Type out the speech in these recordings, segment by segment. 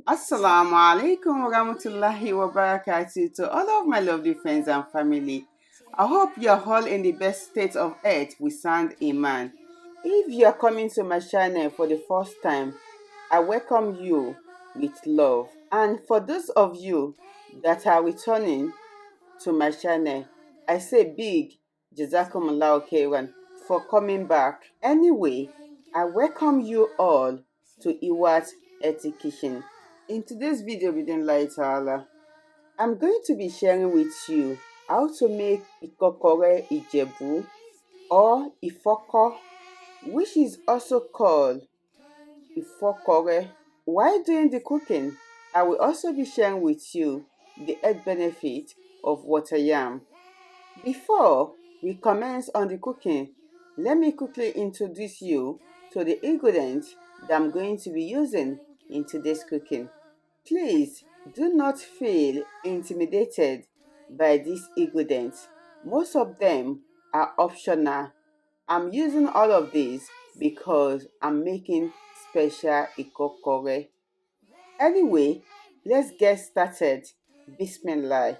Assalamu Alaikum Warahmatullahi Wabarakatuh to all of my lovely friends and family. I hope you're all in the best state of health with sound Iman. If you are coming to my channel for the first time, I welcome you with love. And for those of you that are returning to my channel, I say big Jazakumullahu khairan for coming back. Anyway, I welcome you all to IWHAT Education. In today's video, Bihidinillahi Tahaallah, I'm going to be sharing with you how to make Ikokore Ijebu or Ifoko, which is also called Ikokore. While doing the cooking, I will also be sharing with you the health benefit of water yam. Before we commence on the cooking, let me quickly introduce you to the ingredients that I'm going to be using in today's cooking. Please do not feel intimidated by these ingredients. Most of them are optional. I'm using all of these because I'm making special Ikokore. Anyway, let's get started. Bismillah.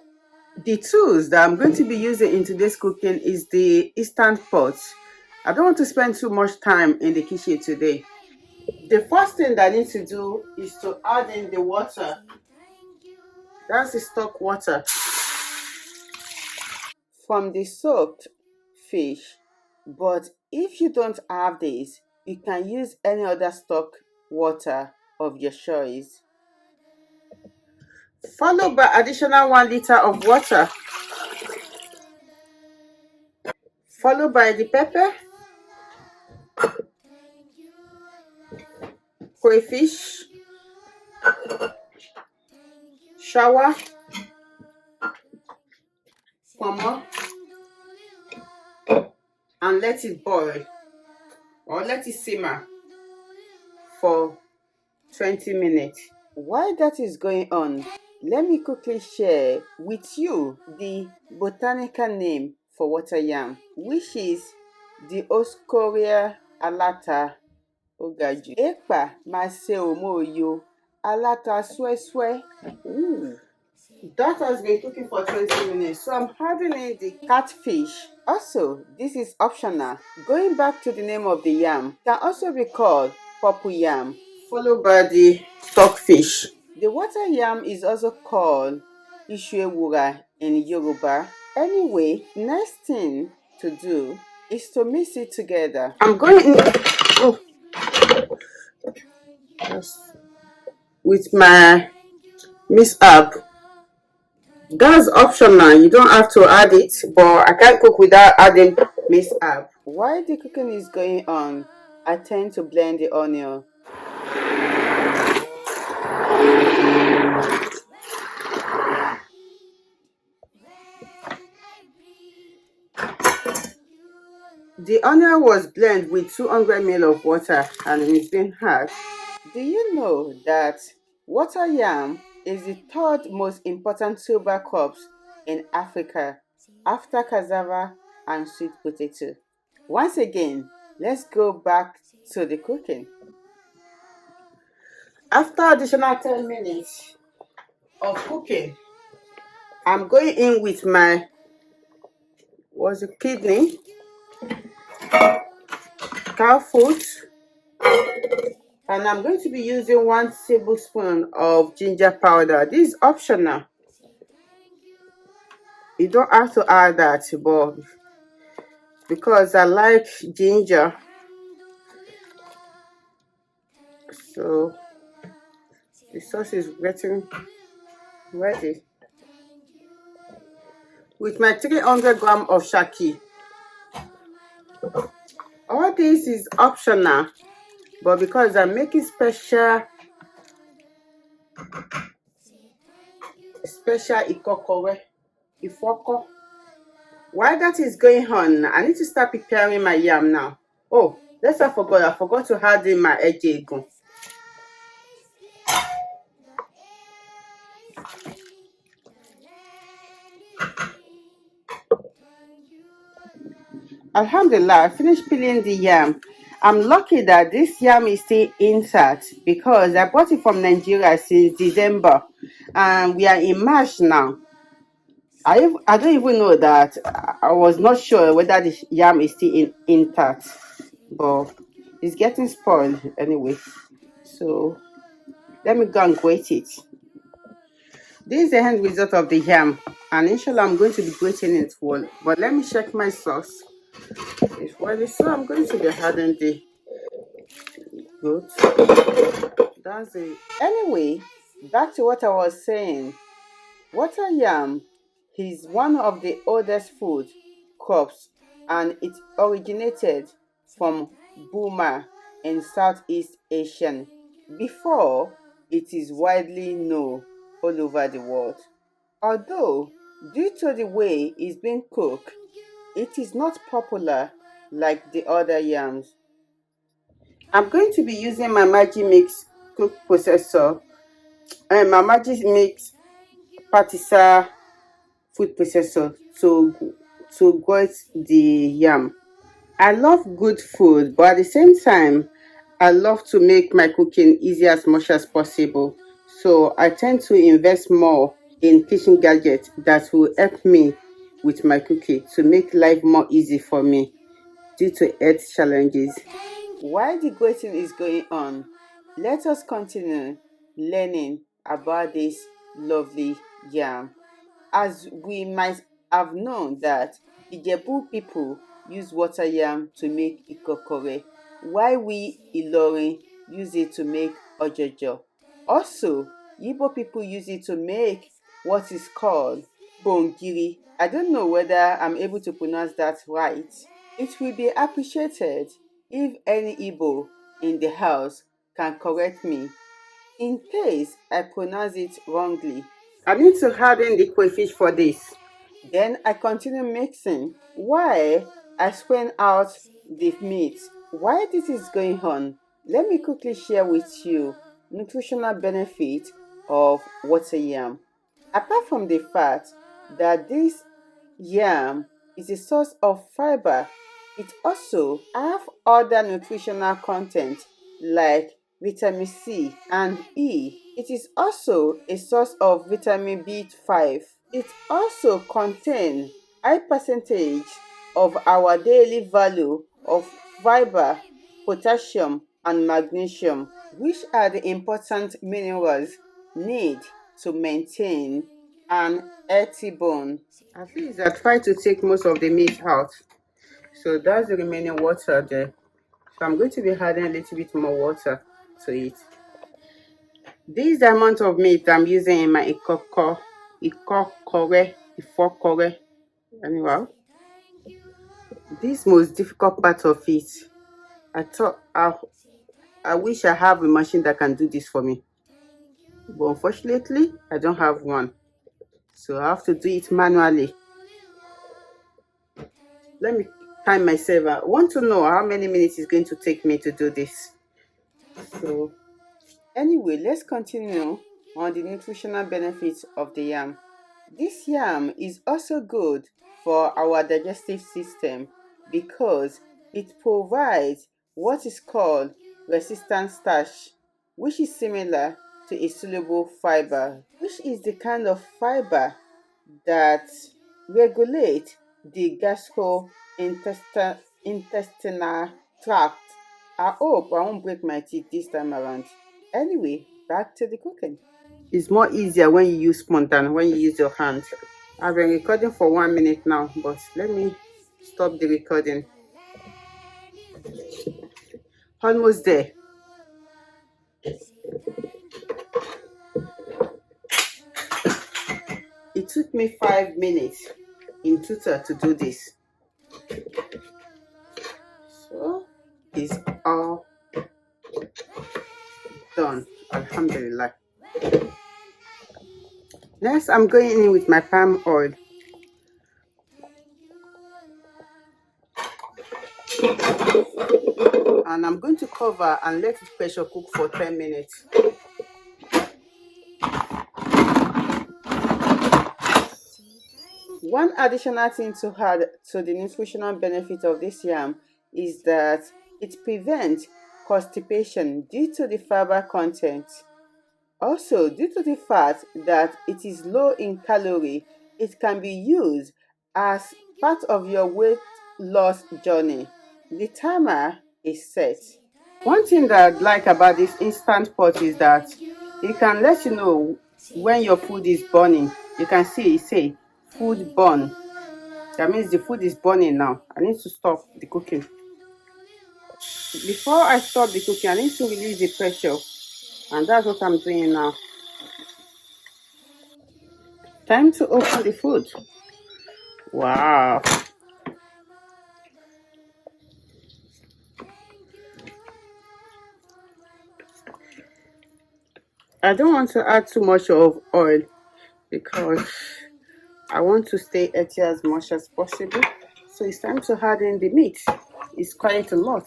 The tools that I'm going to be using in today's cooking is the instant pot. I don't want to spend too much time in the kitchen today. The first thing that I need to do is to add in the water. That's the stock water from the soaked fish. But if you don't have this, you can use any other stock water of your choice. Followed by additional 1 liter of water. Followed by the pepper, crayfish, shower, pomo, and let it boil or let it simmer for 20 minutes. While that is going on, let me quickly share with you the botanical name for water yam, which is the Dioscorea alata ogaju. Epa mase omoyo alata sweswe. Ooh. That has been cooking for 20 minutes, so I'm adding in the catfish. Also, this is optional. Going back to the name of the yam, can also be called purple yam, followed by the stockfish. The water yam is also called Ishewura in Yoruba. Anyway, next thing to do is to mix it together. I'm going in with my mix up. That's optional, you don't have to add it, but I can't cook without adding mix up. While the cooking is going on, I tend to blend the onion. The onion was blended with 200 ml of water and it's been hard. Do you know that water yam is the third most important tuber crops in Africa after cassava and sweet potato? Once again, let's go back to the cooking. After additional 10 minutes of cooking, I'm going in with my kidney, cow food, and I'm going to be using 1 tablespoon of ginger powder. This is optional. You don't have to add that, but because I like ginger, so the sauce is getting ready. With my 300 grams of shaki. All this is optional, but because I'm making special Ikokore, Ifoko. While that is going on, I need to start preparing my yam now. Oh, let's not forget, I forgot to add in my ejegun. Alhamdulillah, I finished peeling the yam. I'm lucky that this yam is still intact because I bought it from Nigeria since December and we are in March now. I don't even know that. I was not sure whether the yam is still intact, but it's getting spoiled anyway. So let me go and grate it. This is the end result of the yam, and inshallah I'm going to be grating it well. But let me check my sauce. It's ready, so I'm going to be adding the goat. That's it. Anyway, back to what I was saying. Water yam is one of the oldest food crops and it originated from Burma in Southeast Asia before it is widely known all over the world. Although, due to the way it's being cooked, it is not popular like the other yams. I'm going to be using my Maggi Mix cook processor and my Maggi Mix Patisa food processor to grate the yam. I love good food, but at the same time, I love to make my cooking easy as much as possible. So I tend to invest more in kitchen gadgets that will help me with my cooking to make life more easy for me due to health challenges. While the grating is going on, let us continue learning about this lovely yam. As we might have known that Ijebu people use water yam to make Ikokore, while we Ilorin use it to make Ojojo. Also, Igbo people use it to make what is called Bongiri. I don't know whether I'm able to pronounce that right. It will be appreciated if any Igbo in the house can correct me in case I pronounce it wrongly. I need to harden the crayfish for this. Then I continue mixing while I strain out the meat. While this is going on, let me quickly share with you nutritional benefit of water yam. Apart from the fact that this yam is a source of fiber, it also have other nutritional content like vitamin C and E. It is also a source of vitamin B5. It also contains high percentage of our daily value of fiber, potassium, and magnesium, which are the important minerals need to maintain an healthy bone. At least I try to take most of the meat out. So that's the remaining water there. So I'm going to be adding a little bit more water to it. This is the amount of meat I'm using in my Ikokore. Anyhow, this most difficult part of it, I wish I have a machine that can do this for me. But unfortunately, I don't have one. So I have to do it manually. Let me time myself. I want to know how many minutes it's going to take me to do this. So anyway, let's continue on the nutritional benefits of the yam. This yam is also good for our digestive system because it provides what is called resistant starch, which is similar to a soluble fiber, which is the kind of fiber that regulate the gastrointestinal tract. I hope I won't break my teeth this time around. Anyway, back to the cooking. It's more easier when you use spoon than when you use your hand. I've been recording for 1 minute now, but let me stop the recording. Almost there. It took me 5 minutes in total to do this. So it's all done. Alhamdulillah. Next, I'm going in with my palm oil. And I'm going to cover and let it pressure cook for 10 minutes. One additional thing to add to the nutritional benefit of this yam is that It prevents constipation due to the fiber content. Also, due to the fact that it is low in calorie, it can be used as part of your weight loss journey. The timer is set. One thing that I like about this instant pot is that it can let you know when your food is burning. You can see it say food burn. That means the food is burning now. I need to stop the cooking. Before I stop the cooking, I need to release the pressure. And that's what I'm doing now. Time to open the food. Wow. I don't want to add too much of oil because I want to stay healthy as much as possible. So it's time to add in the meat. It's quite a lot.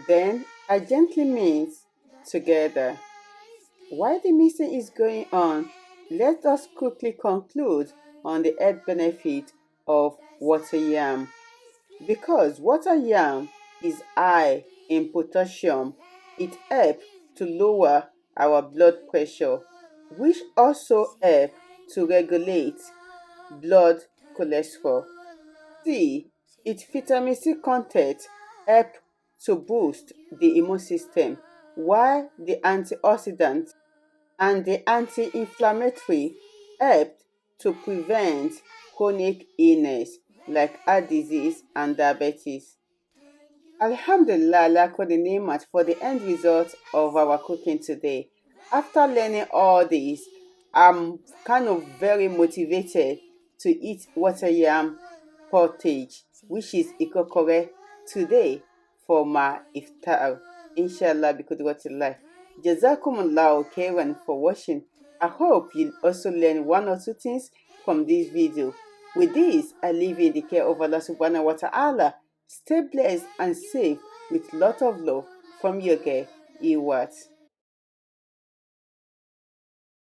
Then I gently mix together. While the mixing is going on, let us quickly conclude on the health benefit of water yam. Because water yam is high in potassium, it helps to lower our blood pressure, which also helps to regulate blood cholesterol. C. Its vitamin C content help to boost the immune system, while the antioxidants and the anti-inflammatory help to prevent chronic illness like heart disease and diabetes. Alhamdulillah, Allah Nimat for the end result of our cooking today. After learning all this, I'm kind of very motivated to eat water yam portage, which is Ikokore, today for my iftar. Inshallah, because what you like. Jazakumullahu khairan for watching. I hope you also learn one or two things from this video. With this, I leave you in the care of Allah Subhannahu Wata Ala. Stay blessed and safe with lot of love from your girl, IWHAT.